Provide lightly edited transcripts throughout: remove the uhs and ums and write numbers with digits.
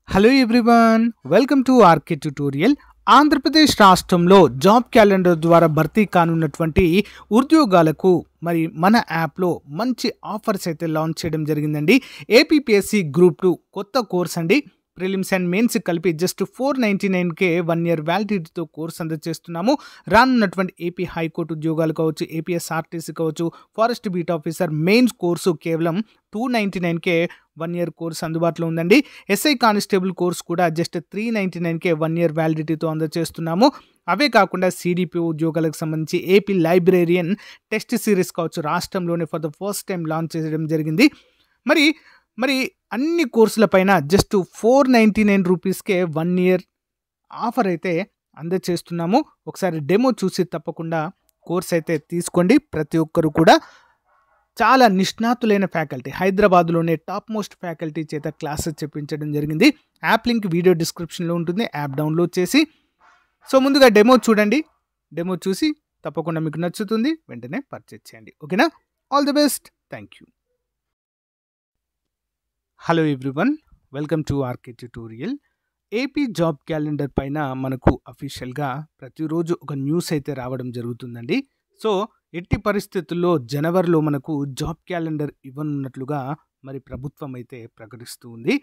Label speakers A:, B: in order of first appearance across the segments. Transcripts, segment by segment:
A: Hello everyone, welcome to RK tutorial. Andhra Pradesh రాష్ట్రంలో job calendar ద్వారా భర్తీ కానున్నటువంటి ఉద్యోగాలకు మరి మన యాప్లో మంచి ఆఫర్స్ అయితే లాంచ్ చేయడం జరిగిందండి. ఏపీపీఎస్సీ గ్రూప్ 2 కొత్త కోర్స్ అండి. ప్రిలిమ్స్ అండ్ మెయిన్స్ కలిపి జస్ట్ 499కే 1 ఇయర్ వ్యాలిడిటీతో కోర్స్ అందజేస్తున్నాము. రానున్నటువంటి ఏపీ హైకోర్టు ఉద్యోగాలు కావచ్చు, ఏపీఎస్ఆర్టీసీ కావచ్చు, forest beat officer mains course కేవలం 299కే 1 ఇయర్ కోర్స్ అందుబాటులో ఉందండి. ఎస్ఐ కానిస్టేబుల్ కోర్స్ కూడా జస్ట్ 399కే 1 ఇయర్ వ్యాలిడిటీతో అందజేస్తున్నాము. అవే కాకుండా సిడిపి ఉద్యోగాలకు సంబంధించి ఏపీ లైబ్రేరియన్ టెస్ట్ సిరీస్ కావచ్చు, రాష్ట్రంలోనే for the first time launch చేయడం జరిగింది. మరి అన్ని కోర్సులపైన జస్ట్ 499 రూపీస్కే 1 ఇయర్ ఆఫర్ అయితే అందజేస్తున్నాము. ఒకసారి డెమో చూసి తప్పకుండా కోర్స్ అయితే తీసుకోండి. ప్రతి ఒక్కరు కూడా చాలా నిష్ణాతులైన ఫ్యాకల్టీ, హైదరాబాద్లోనే టాప్ మోస్ట్ ఫ్యాకల్టీ చేత క్లాసెస్ చెప్పించడం జరిగింది. యాప్ లింక్ వీడియో డిస్క్రిప్షన్లో ఉంటుంది. యాప్ డౌన్లోడ్ చేసి ముందుగా డెమో చూడండి. డెమో చూసి తప్పకుండా మీకు నచ్చుతుంది, వెంటనే పర్చేజ్ చేయండి. ఓకేనా? All the best. Thank you. Hello everyone, welcome to RK tutorial. AP job calendar పైన మనకు అఫీషియల్గా ప్రతిరోజు ఒక న్యూస్ అయితే రావడం జరుగుతుందండి. ఎట్టి పరిస్థితుల్లో జనవరిలో మనకు జాబ్ క్యాలెండర్ ఇవ్వనున్నట్లుగా మరి ప్రభుత్వం అయితే ప్రకటిస్తూ ఉంది.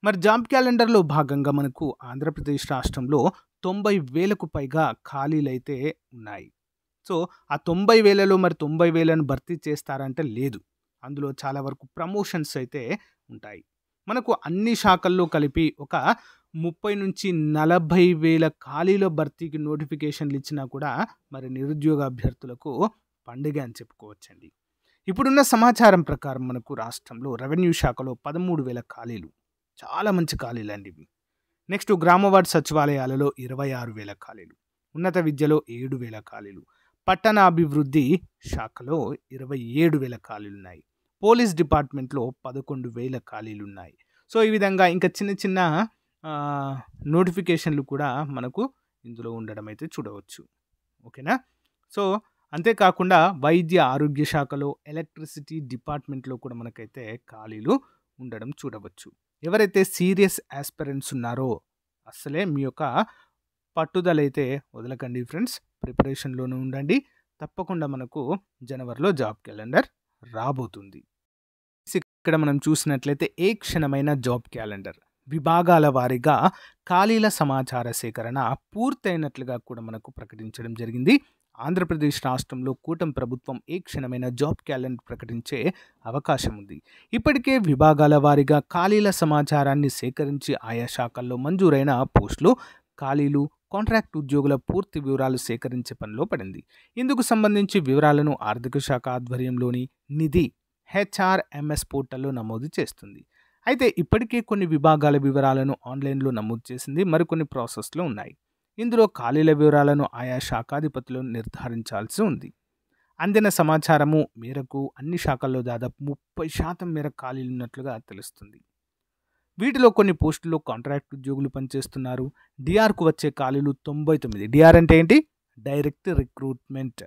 A: మరి జాబ్ క్యాలెండర్లో భాగంగా మనకు ఆంధ్రప్రదేశ్ రాష్ట్రంలో 90,000కు పైగా ఖాళీలు అయితే ఉన్నాయి. ఆ 90,000లో మరి 90,000ను భర్తీ చేస్తారంటే లేదు. అందులో చాలా వరకు ప్రమోషన్స్ అయితే ఉంటాయి. మనకు అన్ని శాఖల్లో కలిపి ఒక 30 నుంచి 40,000 ఖాళీల భర్తీకి నోటిఫికేషన్లు ఇచ్చినా కూడా మరి నిరుద్యోగ అభ్యర్థులకు పండుగ అని చెప్పుకోవచ్చండి. ఇప్పుడున్న సమాచారం ప్రకారం మనకు రాష్ట్రంలో రెవెన్యూ శాఖలో 13,000 ఖాళీలు, చాలా మంచి ఖాళీలు అండి ఇవి. నెక్స్ట్ గ్రామవార్డు సచివాలయాలలో 26,000 ఖాళీలు, ఉన్నత విద్యలో 7,000 ఖాళీలు, పట్టణాభివృద్ధి శాఖలో 27,000 ఖాళీలు ఉన్నాయి. పోలీస్ డిపార్ట్మెంట్లో 11,000 ఖాళీలు ఉన్నాయి. ఈ విధంగా ఇంకా చిన్న చిన్న నోటిఫికేషన్లు కూడా మనకు ఇందులో ఉండడం అయితే చూడవచ్చు. ఓకేనా? అంతేకాకుండా వైద్య ఆరోగ్య శాఖలో, ఎలక్ట్రిసిటీ డిపార్ట్మెంట్లో కూడా మనకైతే ఖాళీలు ఉండడం చూడవచ్చు. ఎవరైతే సీరియస్ ఆస్పిరెంట్స్ ఉన్నారో అసలే మీ యొక్క పట్టుదల అయితే వదలకండి ఫ్రెండ్స్, ప్రిపరేషన్లోనే ఉండండి. తప్పకుండా మనకు జనవరిలో జాబ్ క్యాలెండర్ రాబోతుంది. ఇక్కడ మనం చూసినట్లయితే ఏ క్షణమైన జాబ్ క్యాలెండర్ విభాగాల వారీగా ఖాళీల సమాచార సేకరణ పూర్తయినట్లుగా కూడా మనకు ప్రకటించడం జరిగింది. ఆంధ్రప్రదేశ్ రాష్ట్రంలో కూటమి ప్రభుత్వం ఏ క్షణమైన జాబ్ క్యాలెండర్ ప్రకటించే అవకాశం ఉంది. ఇప్పటికే విభాగాల వారీగా ఖాళీల సమాచారాన్ని సేకరించి ఆయా శాఖల్లో మంజూరైన పోస్టులు, ఖాళీలు, కాంట్రాక్ట్ ఉద్యోగుల పూర్తి వివరాలు సేకరించే పనిలో పడింది. ఇందుకు సంబంధించి వివరాలను ఆర్థిక శాఖ ఆధ్వర్యంలోని నిధి హెచ్ఆర్ఎంఎస్ పోర్టల్లో నమోదు చేస్తుంది. అయితే ఇప్పటికే కొన్ని విభాగాల వివరాలను ఆన్లైన్లో నమోదు చేసింది, మరికొన్ని ప్రాసెస్లో ఉన్నాయి. ఇందులో ఖాళీల వివరాలను ఆయా శాఖాధిపతులు నిర్ధారించాల్సి ఉంది. అందిన సమాచారము మేరకు అన్ని శాఖల్లో దాదాపు 30% మేర ఖాళీలు ఉన్నట్లుగా తెలుస్తుంది. వీటిలో కొన్ని పోస్టుల్లో కాంట్రాక్ట్ ఉద్యోగులు పనిచేస్తున్నారు. డిఆర్కు వచ్చే ఖాళీలు 99. డిఆర్ అంటే ఏంటి? Direct recruitment.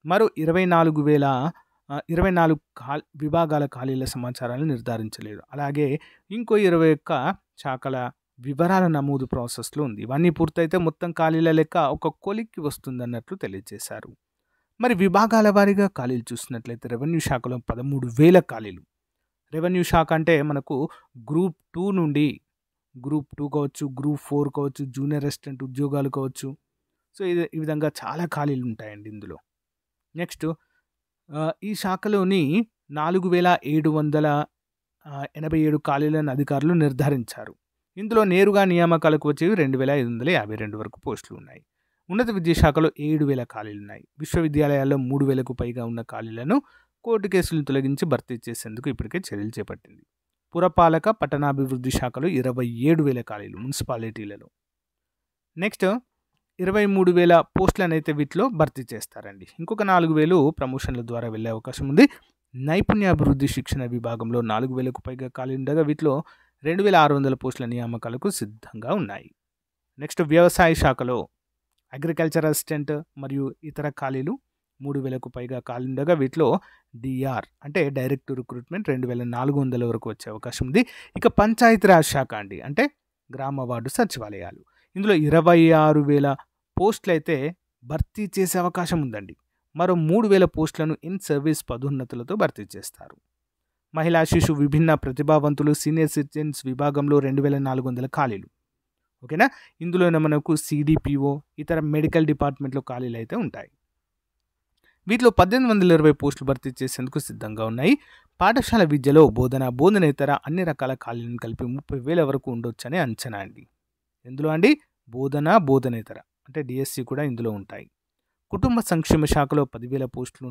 A: మరో 24 విభాగాల ఖాళీల సమాచారాన్ని నిర్ధారించలేదు. అలాగే ఇంకో 21 శాఖల వివరాల నమోదు ప్రాసెస్లో ఉంది. ఇవన్నీ పూర్తయితే మొత్తం ఖాళీల లెక్క ఒక కొలిక్కి వస్తుందన్నట్లు తెలియజేశారు. మరి విభాగాల వారీగా ఖాళీలు చూసినట్లయితే రెవెన్యూ శాఖలో 13,000 ఖాళీలు. రెవెన్యూ శాఖ అంటే మనకు గ్రూప్ 2 నుండి గ్రూప్ 2 కావచ్చు, గ్రూప్ 4 కావచ్చు, జూనియర్ అసిస్టెంట్ ఉద్యోగాలు కావచ్చు. ఈ విధంగా చాలా ఖాళీలు ఉంటాయండి ఇందులో. నెక్స్ట్ ఈ శాఖలోని 4,787 ఖాళీలను అధికారులు నిర్ధారించారు. ఇందులో నేరుగా నియామకాలకు వచ్చేవి 2,552 వరకు పోస్టులు ఉన్నాయి. ఉన్నత విద్యాశాఖలో 7,000 ఖాళీలు ఉన్నాయి. విశ్వవిద్యాలయాల్లో 3,000కు పైగా ఉన్న ఖాళీలను కోర్టు కేసులను తొలగించి భర్తీ చేసేందుకు ఇప్పటికే చర్యలు చేపట్టింది. పురపాలక పట్టణాభివృద్ధి శాఖలో 27,000 ఖాళీలు మున్సిపాలిటీలలో. నెక్స్ట్ 23,000 పోస్టులను అయితే వీటిలో భర్తీ చేస్తారండి. ఇంకొక 4,000 ప్రమోషన్ల ద్వారా వెళ్ళే అవకాశం ఉంది. నైపుణ్యాభివృద్ధి శిక్షణ విభాగంలో 4,000కు పైగా ఖాళీ ఉండగా వీటిలో 2,600 పోస్టుల నియామకాలకు సిద్ధంగా ఉన్నాయి. నెక్స్ట్ వ్యవసాయ శాఖలో అగ్రికల్చర్ అసిస్టెంట్ మరియు ఇతర ఖాళీలు 3,000కు పైగా ఖాళీ ఉండగా వీటిలో డిఆర్ అంటే డైరెక్ట్ రిక్రూట్మెంట్ 2,400 వరకు వచ్చే అవకాశం ఉంది. ఇక పంచాయతీరాజ్ శాఖ అండి, అంటే గ్రామ వార్డు సచివాలయాలు. ఇందులో 26,000 పోస్టులైతే భర్తీ చేసే అవకాశం ఉందండి. మరో 3,000 పోస్టులను ఇన్ సర్వీస్ పదోన్నతులతో భర్తీ చేస్తారు. మహిళా శిశు విభిన్న ప్రతిభావంతులు సీనియర్ సిటిజన్స్ విభాగంలో 2,400 ఖాళీలు. ఓకేనా. ఇందులోనే మనకు సిడిపిఓ ఇతర మెడికల్ డిపార్ట్మెంట్లో ఖాళీలు అయితే ఉంటాయి. వీటిలో 1,820 పోస్టులు భర్తీ చేసేందుకు సిద్ధంగా ఉన్నాయి. పాఠశాల విద్యలో బోధనేతర అన్ని రకాల ఖాళీలను కలిపి 30,000 వరకు ఉండొచ్చని అంచనా అండి. ఎందులో అండి? బోధనేతర అంటే డిఎస్సి కూడా ఇందులో ఉంటాయి. కుటుంబ సంక్షేమ శాఖలో 10,000 పోస్టులు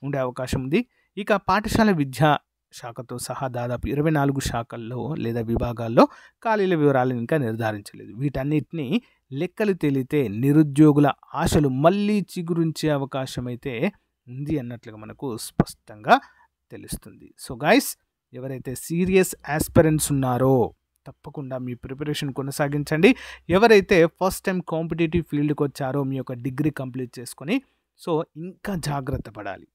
A: ఉండే అవకాశం ఉంది. ఇక పాఠశాల విద్యా శాఖతో సహా దాదాపు 24 శాఖల్లో లేదా విభాగాల్లో ఖాళీల వివరాలను ఇంకా నిర్ధారించలేదు. వీటన్నిటిని లెక్కలు తేలితే నిరుద్యోగుల ఆశలు మళ్ళీ చిగురించే అవకాశం అయితే ఉంది అన్నట్లుగా మనకు స్పష్టంగా తెలుస్తుంది. సో గైస్, ఎవరైతే సీరియస్ ఆస్పిరెంట్స్ ఉన్నారో తప్పకుండా మీ ప్రిపరేషన్ కొనసాగించండి. ఎవరైతే ఫస్ట్ టైం కాంపిటేటివ్ ఫీల్డ్కి వచ్చారో మీ యొక్క డిగ్రీ కంప్లీట్ చేసుకొని సో ఇంకా జాగ్రత్త పడాలి.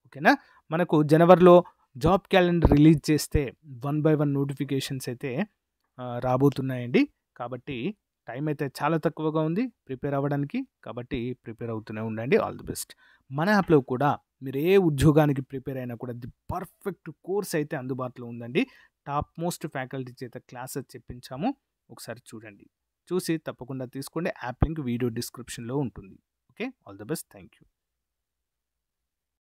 A: ఓకేనా. మనకు జనవరిలో జాబ్ క్యాలెండర్ రిలీజ్ చేస్తే 1 by 1 నోటిఫికేషన్స్ అయితే రాబోతున్నాయండి. కాబట్టి టైం అయితే చాలా తక్కువగా ఉంది ప్రిపేర్ అవ్వడానికి. కాబట్టి ప్రిపేర్ అవుతూనే ఉండండి. All the best. మన యాప్లో కూడా మీరు ఏ ఉద్యోగానికి ప్రిపేర్ అయినా కూడా ది పర్ఫెక్ట్ కోర్స్ అయితే అందుబాటులో ఉందండి. టాప్ మోస్ట్ ఫ్యాకల్టీ చేత క్లాసెస్ చెప్పించాము. ఒకసారి చూడండి. చూసి తప్పకుండా తీసుకోండి. యాప్ లింక్ వీడియో డిస్క్రిప్షన్లో ఉంటుంది. Okay. All the best. Thank you.